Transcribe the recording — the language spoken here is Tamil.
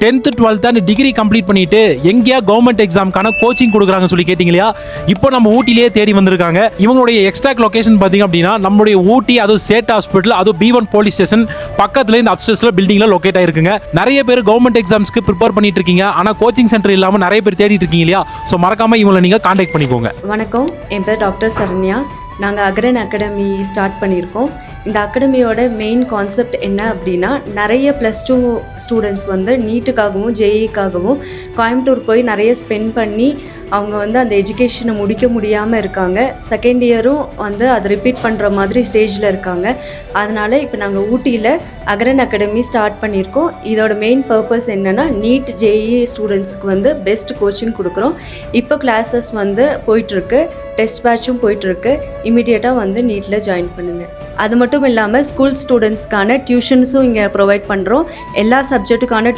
10th 12th டிகிரி கம்ப்ளீட் பண்ணிட்டு எங்கேயா கவர்மெண்ட் எக்ஸாம்க்கான கோச்சிங் கொடுக்குறாங்கன்னு சொல்லி கேட்டீங்க இல்லையா? இப்போ நம்ம ஊட்டிலேயே தேடி வந்திருக்காங்க. இவங்களுடைய எக்ஸ்ட்ராக்ட் லொகேஷன் பார்த்தீங்க அப்படின்னா நம்மளுடைய ஊட்டி, அது சேட் ஹாஸ்பிட்டல், அது B1 போலீஸ் ஸ்டேஷன் பக்கத்துல இந்த அப்ஸ்டேர்ஸ்ல பில்டிங்ல லொகேட் ஆயிருக்குங்க. நிறைய பேர் கவர்மெண்ட் எக்ஸாம்ஸ்க்கு ப்ரிப்பேர் பண்ணிட்டு இருக்கீங்க. ஆனா கோச்சிங் சென்டர் இல்லாம நிறைய பேர் தேடிட்டு இருக்கீங்க இல்லையா? ஸோ மறக்காம இவங்களை நீங்க கான்டாக்ட் பண்ணிக்கோங்க. வணக்கம், என் பேர் டாக்டர் சரண்யா. நாங்கள் அக்ரன் அகாடமி ஸ்டார்ட் பண்ணியிருக்கோம். இந்த அகாடமியோட மெயின் கான்செப்ட் என்ன அப்படின்னா, நிறைய +2 ஸ்டூடெண்ட்ஸ் வந்து நீட்டுக்காகவும் ஜேஇக்காகவும் கோயம்புத்தூர் போய் நிறைய ஸ்பெண்ட் பண்ணி அவங்க வந்து அந்த எஜுகேஷனை முடிக்க முடியாமல் இருக்காங்க. செகண்ட் இயரும் வந்து அதை ரிப்பீட் பண்ணுற மாதிரி ஸ்டேஜில் இருக்காங்க. அதனால் இப்போ நாங்கள் ஊட்டியில் அக்ரன் அகாடமி ஸ்டார்ட் பண்ணியிருக்கோம். இதோட மெயின் பர்பஸ் என்னென்னா, நீட் ஜேஇ ஸ்டூடெண்ட்ஸுக்கு வந்து பெஸ்ட் கோச்சிங் கொடுக்குறோம். இப்போ கிளாஸஸ் வந்து போயிட்டுருக்கு, டெஸ்ட் பேட்சும் போயிட்டுருக்கு. இமீடியட்டாக வந்து நீட்டில் ஜாயின் பண்ணுங்கள். அது மட்டும் இல்லாமல் ஸ்கூல் ஸ்டூடெண்ட்ஸ்க்கான டியூஷன்ஸும் இங்கே ப்ரொவைட் பண்ணுறோம். எல்லா சப்ஜெக்ட்டுக்கான